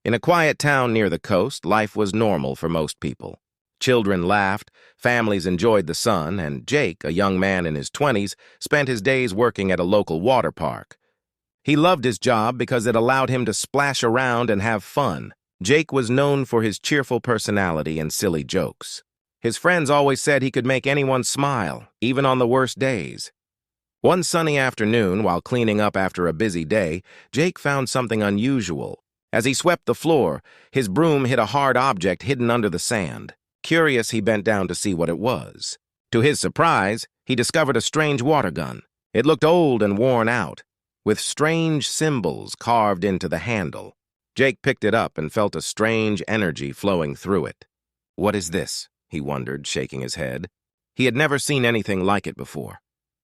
In a quiet town near the coast, life was normal for most people. Children laughed, families enjoyed the sun, and Jake, a young man in his 20s, spent his days working at a local water park. He loved his job because it allowed him to splash around and have fun. Jake was known for his cheerful personality and silly jokes. His friends always said he could make anyone smile, even on the worst days. One sunny afternoon, while cleaning up after a busy day, Jake found something unusual. As he swept the floor, his broom hit a hard object hidden under the sand. Curious, he bent down to see what it was. To his surprise, he discovered a strange water gun. It looked old and worn out, with strange symbols carved into the handle. Jake picked it up and felt a strange energy flowing through it. "What is this?" he wondered, shaking his head. He had never seen anything like it before.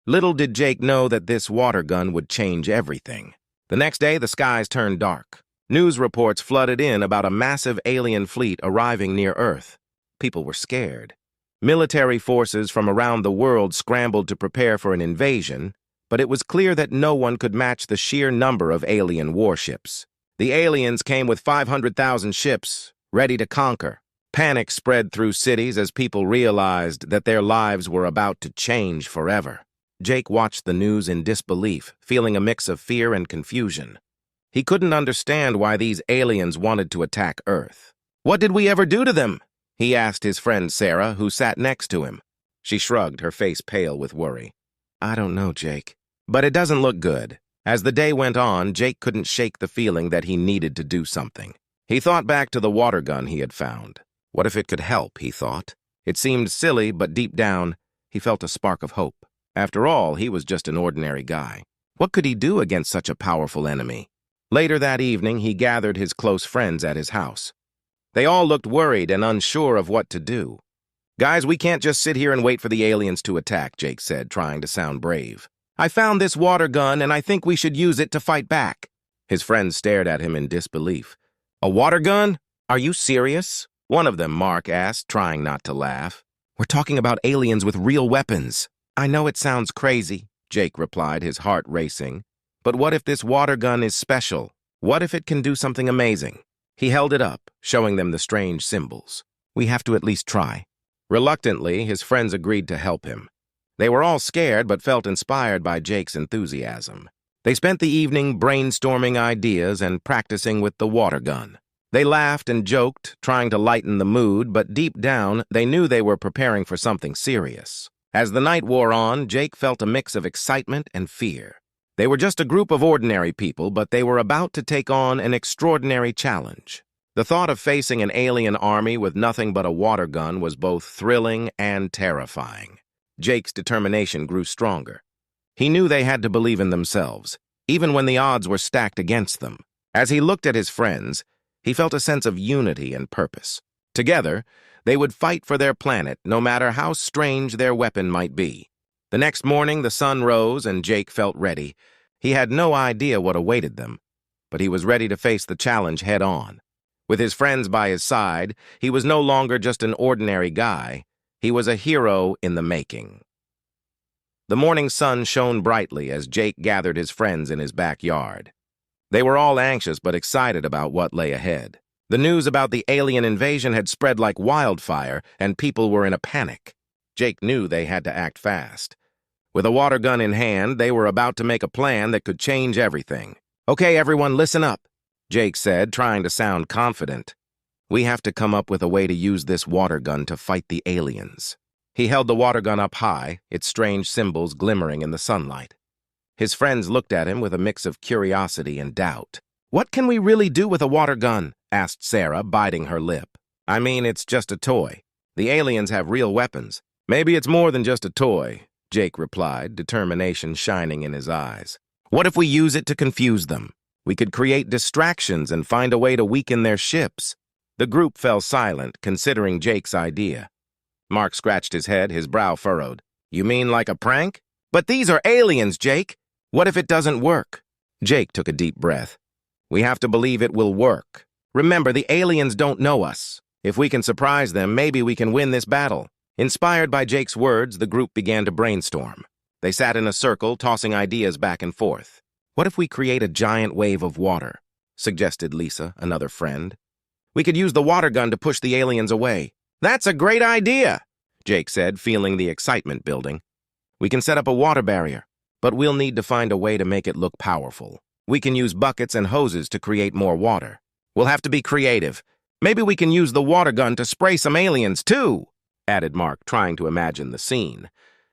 Little did Jake know that this water gun would change everything. The next day, the skies turned dark. News reports flooded in about a massive alien fleet arriving near Earth. People were scared. Military forces from around the world scrambled to prepare for an invasion, but it was clear that no one could match the sheer number of alien warships. The aliens came with 500,000 ships, ready to conquer. Panic spread through cities as people realized that their lives were about to change forever. Jake watched the news in disbelief, feeling a mix of fear and confusion. He couldn't understand why these aliens wanted to attack Earth. "What did we ever do to them?" he asked his friend Sarah, who sat next to him. She shrugged, her face pale with worry. "I don't know, Jake. But it doesn't look good." As the day went on, Jake couldn't shake the feeling that he needed to do something. He thought back to the water gun he had found. What if it could help, he thought. It seemed silly, but deep down, he felt a spark of hope. After all, he was just an ordinary guy. What could he do against such a powerful enemy? Later that evening, he gathered his close friends at his house. They all looked worried and unsure of what to do. "Guys, we can't just sit here and wait for the aliens to attack," Jake said, trying to sound brave. "I found this water gun, and I think we should use it to fight back." His friends stared at him in disbelief. "A water gun? Are you serious?" One of them, Mark, asked, trying not to laugh. "We're talking about aliens with real weapons." "I know it sounds crazy," Jake replied, his heart racing. "But what if this water gun is special? What if it can do something amazing?" He held it up, showing them the strange symbols. "We have to at least try." Reluctantly, his friends agreed to help him. They were all scared but felt inspired by Jake's enthusiasm. They spent the evening brainstorming ideas and practicing with the water gun. They laughed and joked, trying to lighten the mood, but deep down, they knew they were preparing for something serious. As the night wore on, Jake felt a mix of excitement and fear. They were just a group of ordinary people, but they were about to take on an extraordinary challenge. The thought of facing an alien army with nothing but a water gun was both thrilling and terrifying. Jake's determination grew stronger. He knew they had to believe in themselves, even when the odds were stacked against them. As he looked at his friends, he felt a sense of unity and purpose. Together, they would fight for their planet, no matter how strange their weapon might be. The next morning, the sun rose, and Jake felt ready. He had no idea what awaited them, but he was ready to face the challenge head-on. With his friends by his side, he was no longer just an ordinary guy. He was a hero in the making. The morning sun shone brightly as Jake gathered his friends in his backyard. They were all anxious but excited about what lay ahead. The news about the alien invasion had spread like wildfire, and people were in a panic. Jake knew they had to act fast. With a water gun in hand, they were about to make a plan that could change everything. "Okay, everyone, listen up," Jake said, trying to sound confident. "We have to come up with a way to use this water gun to fight the aliens." He held the water gun up high, its strange symbols glimmering in the sunlight. His friends looked at him with a mix of curiosity and doubt. "What can we really do with a water gun?" asked Sarah, biting her lip. "I mean, it's just a toy. The aliens have real weapons." "Maybe it's more than just a toy," Jake replied, determination shining in his eyes. "What if we use it to confuse them? We could create distractions and find a way to weaken their ships." The group fell silent, considering Jake's idea. Mark scratched his head, his brow furrowed. "You mean like a prank?" "But these are aliens, Jake. What if it doesn't work?" Jake took a deep breath. "We have to believe it will work. Remember, the aliens don't know us. If we can surprise them, maybe we can win this battle." Inspired by Jake's words, the group began to brainstorm. They sat in a circle, tossing ideas back and forth. "What if we create a giant wave of water? suggested Lisa, another friend. We could use the water gun to push the aliens away. That's a great idea, Jake said, feeling the excitement building. We can set up a water barrier, but we'll need to find a way to make it look powerful. We can use buckets and hoses to create more water. We'll have to be creative. Maybe we can use the water gun to spray some aliens, too, added Mark, trying to imagine the scene.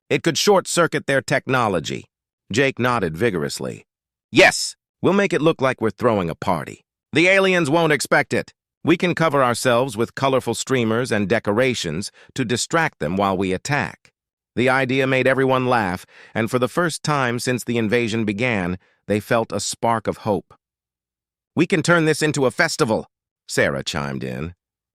It could short-circuit their technology. Jake nodded vigorously. Yes, we'll make it look like we're throwing a party. The aliens won't expect it. We can cover ourselves with colorful streamers and decorations to distract them while we attack. The idea made everyone laugh, and for the first time since the invasion began, they felt a spark of hope. We can turn this into a festival, Sarah chimed in.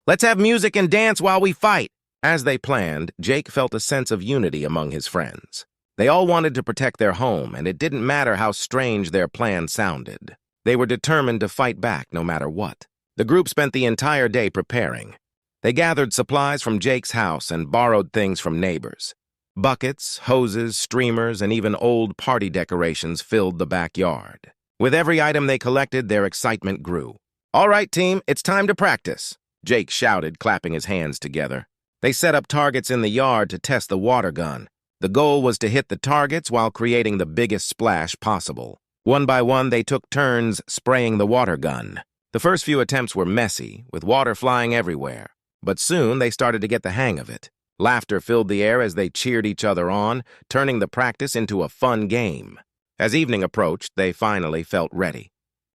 Let's have music and dance while we fight. As they planned, Jake felt a sense of unity among his friends. They all wanted to protect their home, and it didn't matter how strange their plan sounded. They were determined to fight back no matter what. The group spent the entire day preparing. They gathered supplies from Jake's house and borrowed things from neighbors. Buckets, hoses, streamers, and even old party decorations filled the backyard. With every item they collected, their excitement grew. All right, team, it's time to practice, Jake shouted, clapping his hands together. They set up targets in the yard to test the water gun. The goal was to hit the targets while creating the biggest splash possible. One by one, they took turns spraying the water gun. The first few attempts were messy, with water flying everywhere. But soon they started to get the hang of it. Laughter filled the air as they cheered each other on, turning the practice into a fun game. As evening approached, they finally felt ready.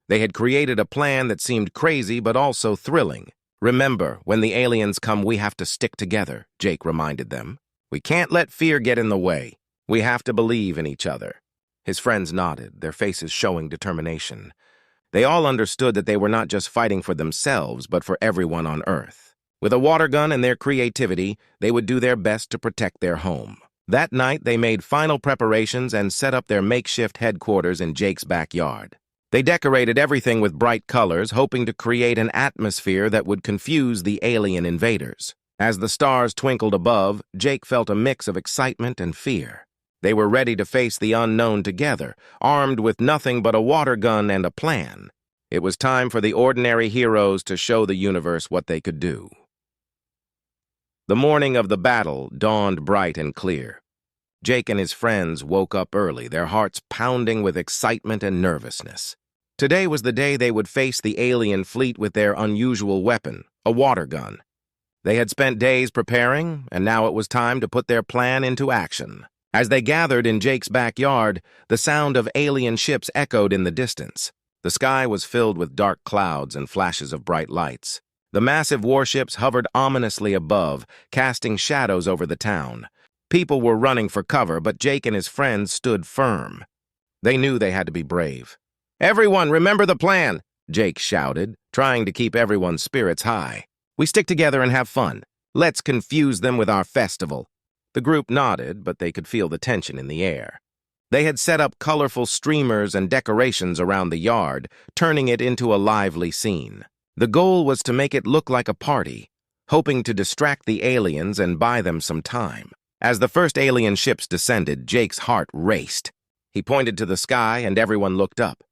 They had created a plan that seemed crazy but also thrilling. Remember, when the aliens come, we have to stick together, Jake reminded them. We can't let fear get in the way. We have to believe in each other. His friends nodded, their faces showing determination. They all understood that they were not just fighting for themselves, but for everyone on Earth. With a water gun and their creativity, they would do their best to protect their home. That night, they made final preparations and set up their makeshift headquarters in Jake's backyard. They decorated everything with bright colors, hoping to create an atmosphere that would confuse the alien invaders. As the stars twinkled above, Jake felt a mix of excitement and fear. They were ready to face the unknown together, armed with nothing but a water gun and a plan. It was time for the ordinary heroes to show the universe what they could do. The morning of the battle dawned bright and clear. Jake and his friends woke up early, their hearts pounding with excitement and nervousness. Today was the day they would face the alien fleet with their unusual weapon, a water gun. They had spent days preparing, and now it was time to put their plan into action. As they gathered in Jake's backyard, the sound of alien ships echoed in the distance. The sky was filled with dark clouds and flashes of bright lights. The massive warships hovered ominously above, casting shadows over the town. People were running for cover, but Jake and his friends stood firm. They knew they had to be brave. "Everyone, remember the plan," Jake shouted, trying to keep everyone's spirits high. "We stick together and have fun. Let's confuse them with our festival." The group nodded, but they could feel the tension in the air. They had set up colorful streamers and decorations around the yard, turning it into a lively scene. The goal was to make it look like a party, hoping to distract the aliens and buy them some time. As the first alien ships descended, Jake's heart raced. He pointed to the sky, and everyone looked up.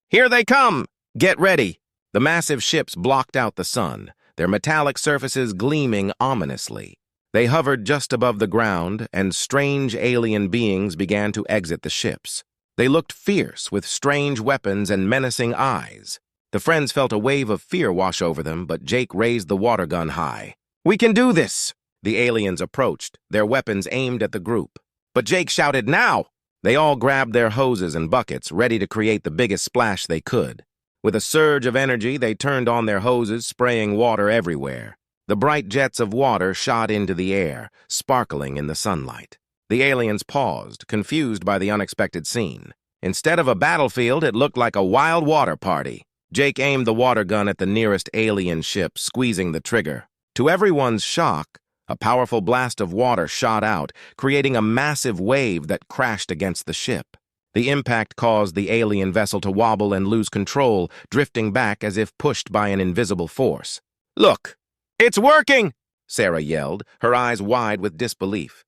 "Here they come! Get ready!" The massive ships blocked out the sun, their metallic surfaces gleaming ominously. They hovered just above the ground, and strange alien beings began to exit the ships. They looked fierce, with strange weapons and menacing eyes. The friends felt a wave of fear wash over them, but Jake raised the water gun high. "We can do this!" The aliens approached, their weapons aimed at the group. But Jake shouted, "Now!" They all grabbed their hoses and buckets, ready to create the biggest splash they could. With a surge of energy, they turned on their hoses, spraying water everywhere. The bright jets of water shot into the air, sparkling in the sunlight. The aliens paused, confused by the unexpected scene. Instead of a battlefield, it looked like a wild water party. Jake aimed the water gun at the nearest alien ship, squeezing the trigger. To everyone's shock, a powerful blast of water shot out, creating a massive wave that crashed against the ship. The impact caused the alien vessel to wobble and lose control, drifting back as if pushed by an invisible force. "Look! It's working!" Sarah yelled, her eyes wide with disbelief.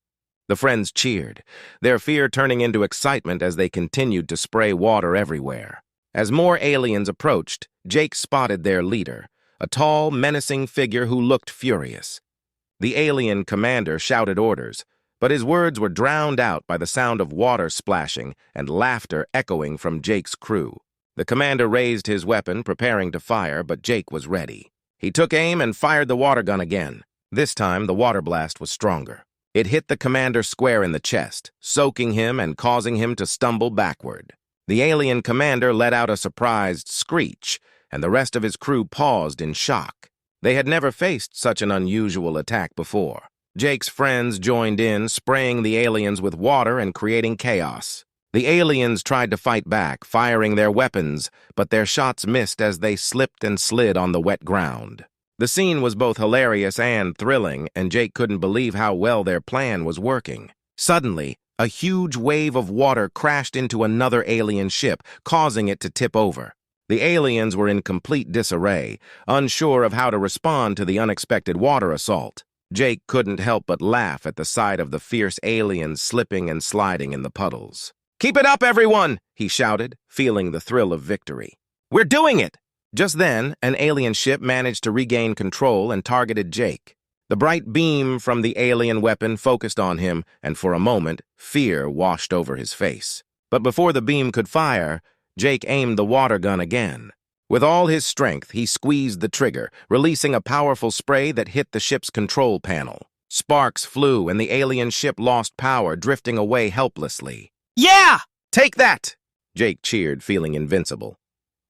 The friends cheered, their fear turning into excitement as they continued to spray water everywhere. As more aliens approached, Jake spotted their leader, a tall, menacing figure who looked furious. The alien commander shouted orders, but his words were drowned out by the sound of water splashing and laughter echoing from Jake's crew. The commander raised his weapon, preparing to fire, but Jake was ready. He took aim and fired the water gun again. This time, the water blast was stronger. It hit the commander square in the chest, soaking him and causing him to stumble backward. The alien commander let out a surprised screech, and the rest of his crew paused in shock. They had never faced such an unusual attack before. Jake's friends joined in, spraying the aliens with water and creating chaos. The aliens tried to fight back, firing their weapons, but their shots missed as they slipped and slid on the wet ground. The scene was both hilarious and thrilling, and Jake couldn't believe how well their plan was working. Suddenly, a huge wave of water crashed into another alien ship, causing it to tip over. The aliens were in complete disarray, unsure of how to respond to the unexpected water assault. Jake couldn't help but laugh at the sight of the fierce aliens slipping and sliding in the puddles. "Keep it up, everyone!" he shouted, feeling the thrill of victory. "We're doing it!" Just then, an alien ship managed to regain control and targeted Jake. The bright beam from the alien weapon focused on him, and for a moment, fear washed over his face. But before the beam could fire, Jake aimed the water gun again. With all his strength, he squeezed the trigger, releasing a powerful spray that hit the ship's control panel. Sparks flew, and the alien ship lost power, drifting away helplessly. "Yeah! Take that!" Jake cheered, feeling invincible.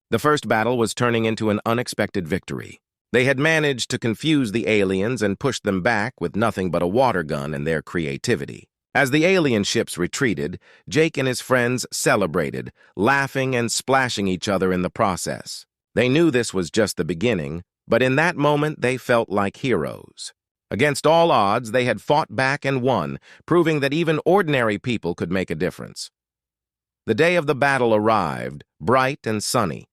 The first battle was turning into an unexpected victory. They had managed to confuse the aliens and push them back with nothing but a water gun and their creativity. As the alien ships retreated, Jake and his friends celebrated, laughing and splashing each other in the process. They knew this was just the beginning, but in that moment they felt like heroes. Against all odds, they had fought back and won, proving that even ordinary people could make a difference. The day of the battle arrived, bright and sunny.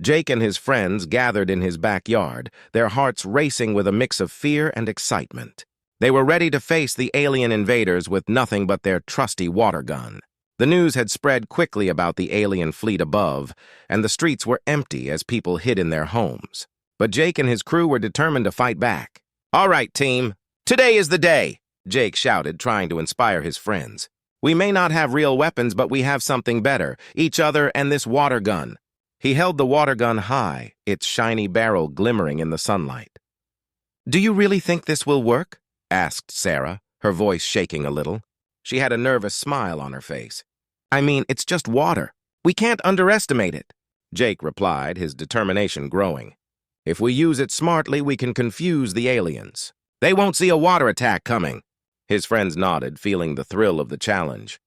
Jake and his friends gathered in his backyard, their hearts racing with a mix of fear and excitement. They were ready to face the alien invaders with nothing but their trusty water gun. The news had spread quickly about the alien fleet above, and the streets were empty as people hid in their homes. But Jake and his crew were determined to fight back. "All right, team, today is the day," Jake shouted, trying to inspire his friends. "We may not have real weapons, but we have something better, each other and this water gun." He held the water gun high, its shiny barrel glimmering in the sunlight. "Do you really think this will work?" asked Sarah, her voice shaking a little. She had a nervous smile on her face. "I mean, it's just water. We can't underestimate it," Jake replied, his determination growing. "If we use it smartly, we can confuse the aliens. They won't see a water attack coming." His friends nodded, feeling the thrill of the challenge.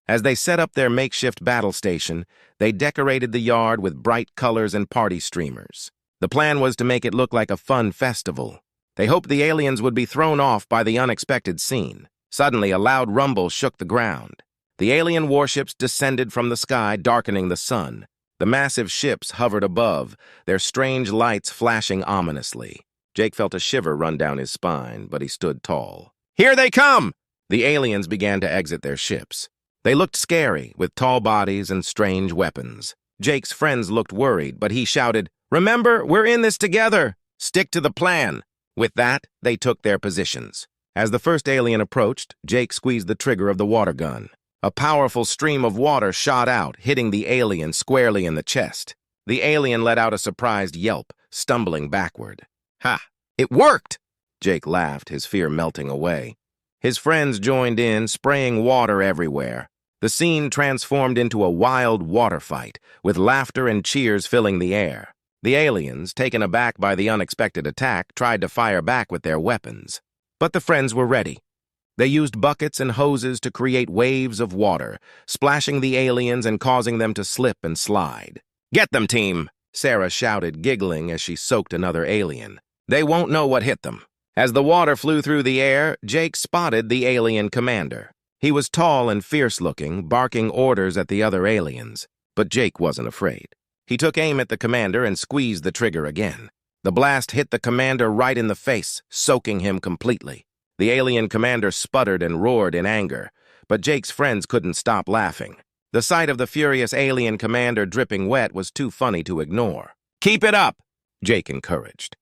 As they set up their makeshift battle station, they decorated the yard with bright colors and party streamers. The plan was to make it look like a fun festival. They hoped the aliens would be thrown off by the unexpected scene. Suddenly, a loud rumble shook the ground. The alien warships descended from the sky, darkening the sun. The massive ships hovered above, their strange lights flashing ominously. Jake felt a shiver run down his spine, but he stood tall. "Here they come!" The aliens began to exit their ships. They looked scary, with tall bodies and strange weapons. Jake's friends looked worried, but he shouted, "Remember, we're in this together! Stick to the plan!" With that, they took their positions. As the first alien approached, Jake squeezed the trigger of the water gun. A powerful stream of water shot out, hitting the alien squarely in the chest. The alien let out a surprised yelp, stumbling backward. "Ha! It worked!" Jake laughed, his fear melting away. His friends joined in, spraying water everywhere. The scene transformed into a wild water fight, with laughter and cheers filling the air. The aliens, taken aback by the unexpected attack, tried to fire back with their weapons. But the friends were ready. They used buckets and hoses to create waves of water, splashing the aliens and causing them to slip and slide. "Get them, team!" Sarah shouted, giggling as she soaked another alien. "They won't know what hit them." As the water flew through the air, Jake spotted the alien commander. He was tall and fierce-looking, barking orders at the other aliens. But Jake wasn't afraid. He took aim at the commander and squeezed the trigger again. The blast hit the commander right in the face, soaking him completely. The alien commander sputtered and roared in anger, but Jake's friends couldn't stop laughing. The sight of the furious alien commander dripping wet was too funny to ignore. Keep it up, Jake encouraged.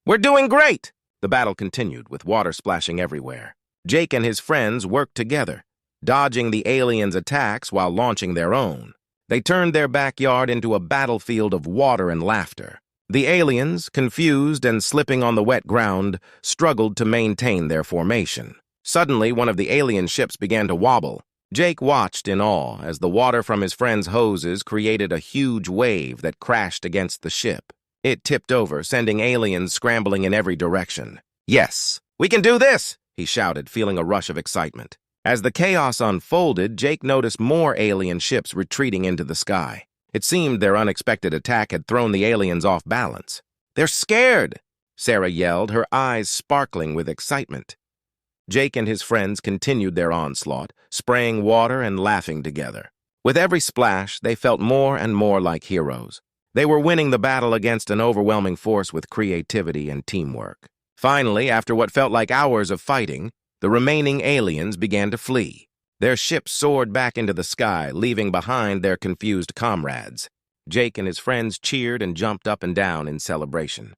We're doing great! The battle continued, with water splashing everywhere. Jake and his friends worked together, dodging the aliens' attacks while launching their own. They turned their backyard into a battlefield of water and laughter. The aliens, confused and slipping on the wet ground, struggled to maintain their formation. Suddenly, one of the alien ships began to wobble. Jake watched in awe as the water from his friend's hoses created a huge wave that crashed against the ship. It tipped over, sending aliens scrambling in every direction. "Yes, we can do this!" he shouted, feeling a rush of excitement. As the chaos unfolded, Jake noticed more alien ships retreating into the sky. It seemed their unexpected attack had thrown the aliens off balance. "They're scared!" Sarah yelled, her eyes sparkling with excitement. Jake and his friends continued their onslaught, spraying water and laughing together. With every splash, they felt more and more like heroes. They were winning the battle against an overwhelming force with creativity and teamwork. Finally, after what felt like hours of fighting, the remaining aliens began to flee. Their ship soared back into the sky, leaving behind their confused comrades. Jake and his friends cheered and jumped up and down in celebration.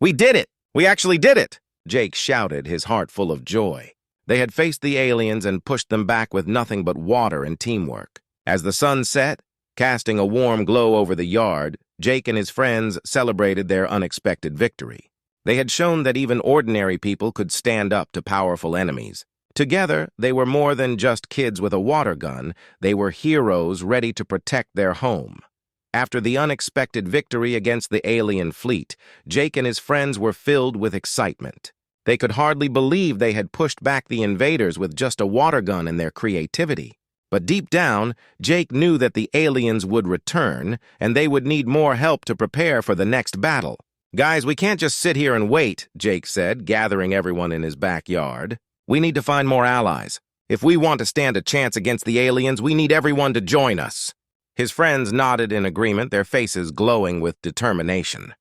"We did it! We actually did it!" Jake shouted, his heart full of joy. They had faced the aliens and pushed them back with nothing but water and teamwork. As the sun set, casting a warm glow over the yard, Jake and his friends celebrated their unexpected victory. They had shown that even ordinary people could stand up to powerful enemies. Together, they were more than just kids with a water gun. They were heroes ready to protect their home. After the unexpected victory against the alien fleet, Jake and his friends were filled with excitement. They could hardly believe they had pushed back the invaders with just a water gun and their creativity. But deep down, Jake knew that the aliens would return, and they would need more help to prepare for the next battle. "Guys, we can't just sit here and wait," Jake said, gathering everyone in his backyard. "We need to find more allies. If we want to stand a chance against the aliens, we need everyone to join us." His friends nodded in agreement, their faces glowing with determination.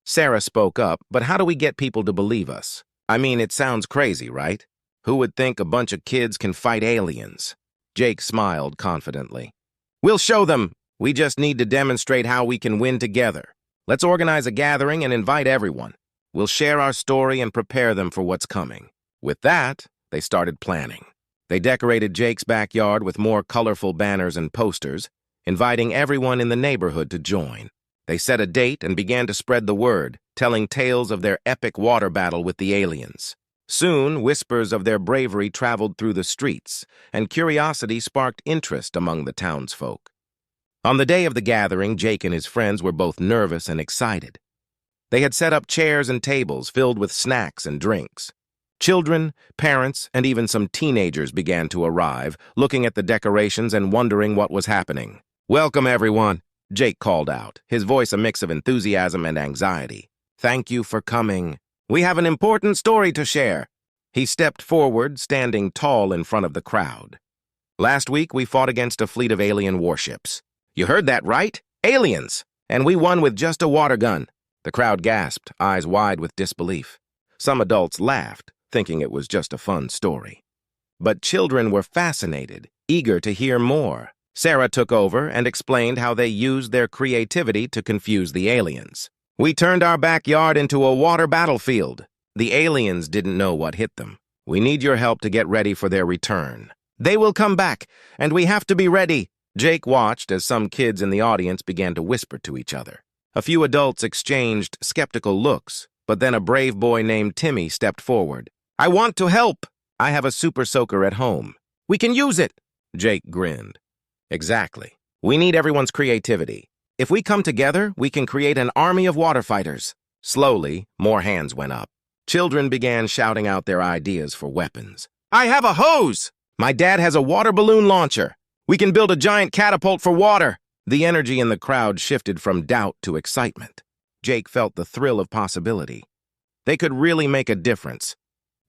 Sarah spoke up, "But how do we get people to believe us? I mean, it sounds crazy, right? Who would think a bunch of kids can fight aliens?" Jake smiled confidently. "We'll show them. We just need to demonstrate how we can win together. Let's organize a gathering and invite everyone. We'll share our story and prepare them for what's coming." With that, they started planning. They decorated Jake's backyard with more colorful banners and posters, inviting everyone in the neighborhood to join. They set a date and began to spread the word, telling tales of their epic water battle with the aliens. Soon, whispers of their bravery traveled through the streets, and curiosity sparked interest among the townsfolk. On the day of the gathering, Jake and his friends were both nervous and excited. They had set up chairs and tables filled with snacks and drinks. Children, parents, and even some teenagers began to arrive, looking at the decorations and wondering what was happening. "Welcome, everyone," Jake called out, his voice a mix of enthusiasm and anxiety. "Thank you for coming. We have an important story to share." He stepped forward, standing tall in front of the crowd. "Last week, we fought against a fleet of alien warships. You heard that right? Aliens! And we won with just a water gun." The crowd gasped, eyes wide with disbelief. Some adults laughed, thinking it was just a fun story. But children were fascinated, eager to hear more. Sarah took over and explained how they used their creativity to confuse the aliens. "We turned our backyard into a water battlefield. The aliens didn't know what hit them. We need your help to get ready for their return. They will come back, and we have to be ready." Jake watched as some kids in the audience began to whisper to each other. A few adults exchanged skeptical looks, but then a brave boy named Timmy stepped forward. "I want to help. I have a super soaker at home. We can use it." Jake grinned. "Exactly. We need everyone's creativity. If we come together, we can create an army of water fighters." Slowly, more hands went up. Children began shouting out their ideas for weapons. "I have a hose! My dad has a water balloon launcher. We can build a giant catapult for water." The energy in the crowd shifted from doubt to excitement. Jake felt the thrill of possibility. They could really make a difference.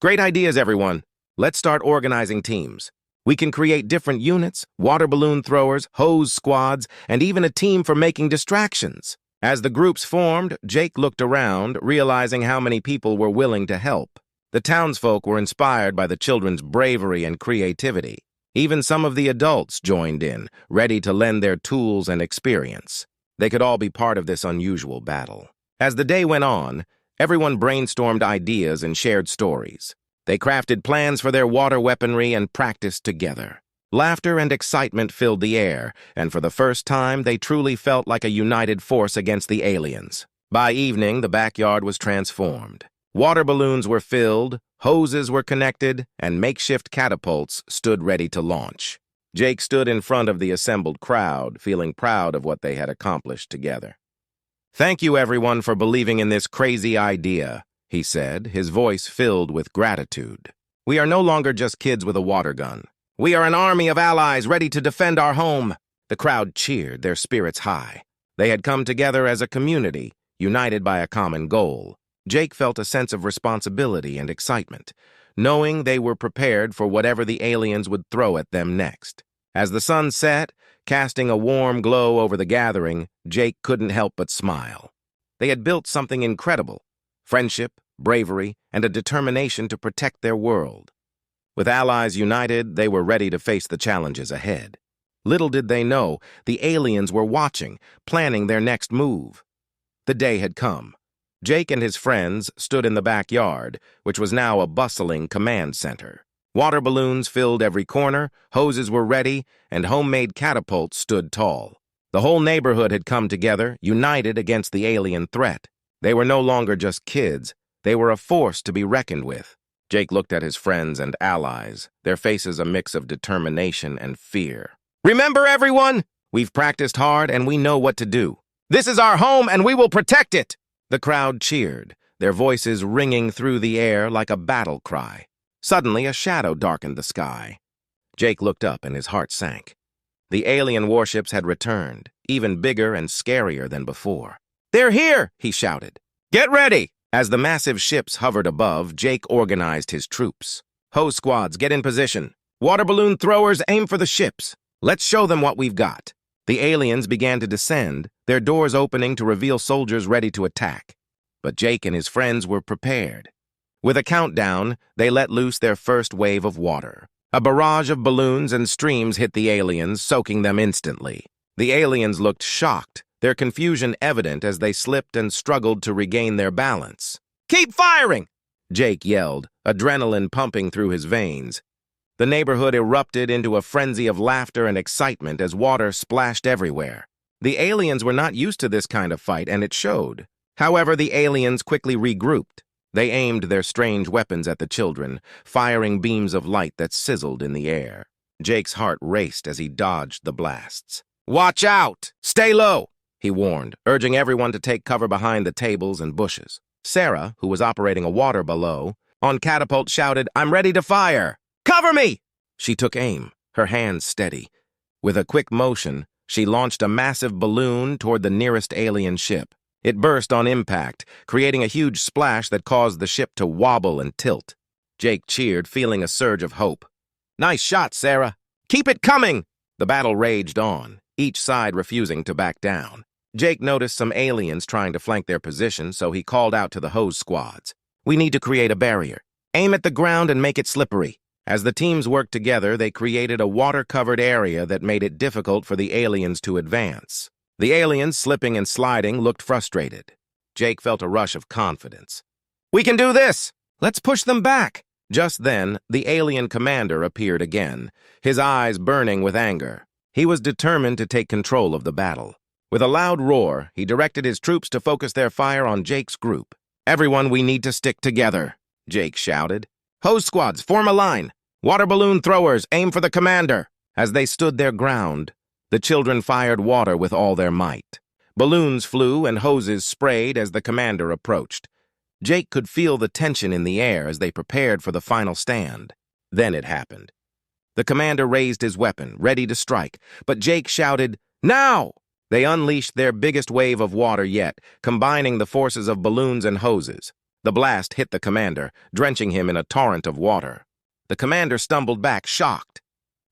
"Great ideas, everyone. Let's start organizing teams. We can create different units, water balloon throwers, hose squads, and even a team for making distractions." As the groups formed, Jake looked around, realizing how many people were willing to help. The townsfolk were inspired by the children's bravery and creativity. Even some of the adults joined in, ready to lend their tools and experience. They could all be part of this unusual battle. As the day went on, everyone brainstormed ideas and shared stories. They crafted plans for their water weaponry and practiced together. Laughter and excitement filled the air, and for the first time, they truly felt like a united force against the aliens. By evening, the backyard was transformed. Water balloons were filled, hoses were connected, and makeshift catapults stood ready to launch. Jake stood in front of the assembled crowd, feeling proud of what they had accomplished together. "Thank you, everyone, for believing in this crazy idea," he said, his voice filled with gratitude. "We are no longer just kids with a water gun. We are an army of allies ready to defend our home." The crowd cheered, their spirits high. They had come together as a community, united by a common goal. Jake felt a sense of responsibility and excitement, knowing they were prepared for whatever the aliens would throw at them next. As the sun set, casting a warm glow over the gathering, Jake couldn't help but smile. They had built something incredible: friendship, bravery, and a determination to protect their world. With allies united, they were ready to face the challenges ahead. Little did they know, the aliens were watching, planning their next move. The day had come. Jake and his friends stood in the backyard, which was now a bustling command center. Water balloons filled every corner, hoses were ready, and homemade catapults stood tall. The whole neighborhood had come together, united against the alien threat. They were no longer just kids. They were a force to be reckoned with. Jake looked at his friends and allies, their faces a mix of determination and fear. "Remember, everyone, we've practiced hard and we know what to do. This is our home and we will protect it." The crowd cheered, their voices ringing through the air like a battle cry. Suddenly, a shadow darkened the sky. Jake looked up and his heart sank. The alien warships had returned, even bigger and scarier than before. "They're here!" he shouted. "Get ready!" As the massive ships hovered above, Jake organized his troops. "Hose squads, get in position. Water balloon throwers, aim for the ships. Let's show them what we've got." The aliens began to descend, their doors opening to reveal soldiers ready to attack. But Jake and his friends were prepared. With a countdown, they let loose their first wave of water. A barrage of balloons and streams hit the aliens, soaking them instantly. The aliens looked shocked, their confusion evident as they slipped and struggled to regain their balance. "Keep firing!" Jake yelled, adrenaline pumping through his veins. The neighborhood erupted into a frenzy of laughter and excitement as water splashed everywhere. The aliens were not used to this kind of fight, and it showed. However, the aliens quickly regrouped. They aimed their strange weapons at the children, firing beams of light that sizzled in the air. Jake's heart raced as he dodged the blasts. "Watch out! Stay low!" he warned, urging everyone to take cover behind the tables and bushes. Sarah, who was operating a water below, on catapult shouted, "I'm ready to fire! Cover me!" She took aim, her hands steady. With a quick motion, she launched a massive balloon toward the nearest alien ship. It burst on impact, creating a huge splash that caused the ship to wobble and tilt. Jake cheered, feeling a surge of hope. "Nice shot, Sarah! Keep it coming!" The battle raged on, each side refusing to back down. Jake noticed some aliens trying to flank their position, so he called out to the hose squads. "We need to create a barrier. Aim at the ground and make it slippery." As the teams worked together, they created a water-covered area that made it difficult for the aliens to advance. The aliens, slipping and sliding, looked frustrated. Jake felt a rush of confidence. "We can do this! Let's push them back!" Just then, the alien commander appeared again, his eyes burning with anger. He was determined to take control of the battle. With a loud roar, he directed his troops to focus their fire on Jake's group. "Everyone, we need to stick together," Jake shouted. "Hose squads, form a line. Water balloon throwers, aim for the commander." As they stood their ground, the children fired water with all their might. Balloons flew and hoses sprayed as the commander approached. Jake could feel the tension in the air as they prepared for the final stand. Then it happened. The commander raised his weapon, ready to strike, but Jake shouted, "Now!" They unleashed their biggest wave of water yet, combining the forces of balloons and hoses. The blast hit the commander, drenching him in a torrent of water. The commander stumbled back, shocked.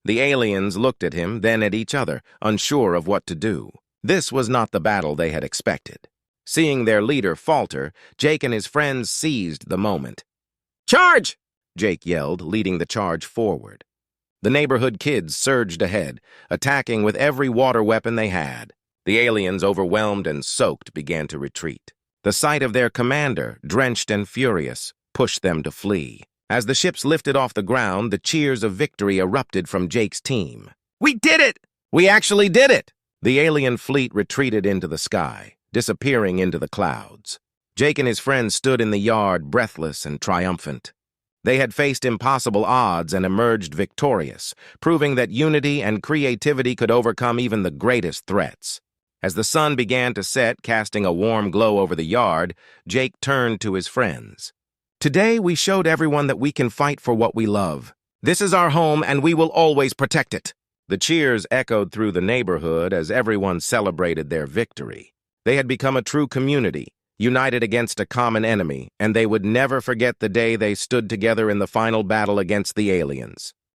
The aliens looked at him, then at each other, unsure of what to do. This was not the battle they had expected. Seeing their leader falter, Jake and his friends seized the moment. "Charge!" Jake yelled, leading the charge forward. The neighborhood kids surged ahead, attacking with every water weapon they had. The aliens, overwhelmed and soaked, began to retreat. The sight of their commander, drenched and furious, pushed them to flee. As the ships lifted off the ground, the cheers of victory erupted from Jake's team. "We did it! We actually did it!" The alien fleet retreated into the sky, disappearing into the clouds. Jake and his friends stood in the yard, breathless and triumphant. They had faced impossible odds and emerged victorious, proving that unity and creativity could overcome even the greatest threats. As the sun began to set, casting a warm glow over the yard, Jake turned to his friends. "Today we showed everyone that we can fight for what we love. This is our home and we will always protect it." The cheers echoed through the neighborhood as everyone celebrated their victory. They had become a true community, united against a common enemy, and they would never forget the day they stood together in the final battle against the aliens.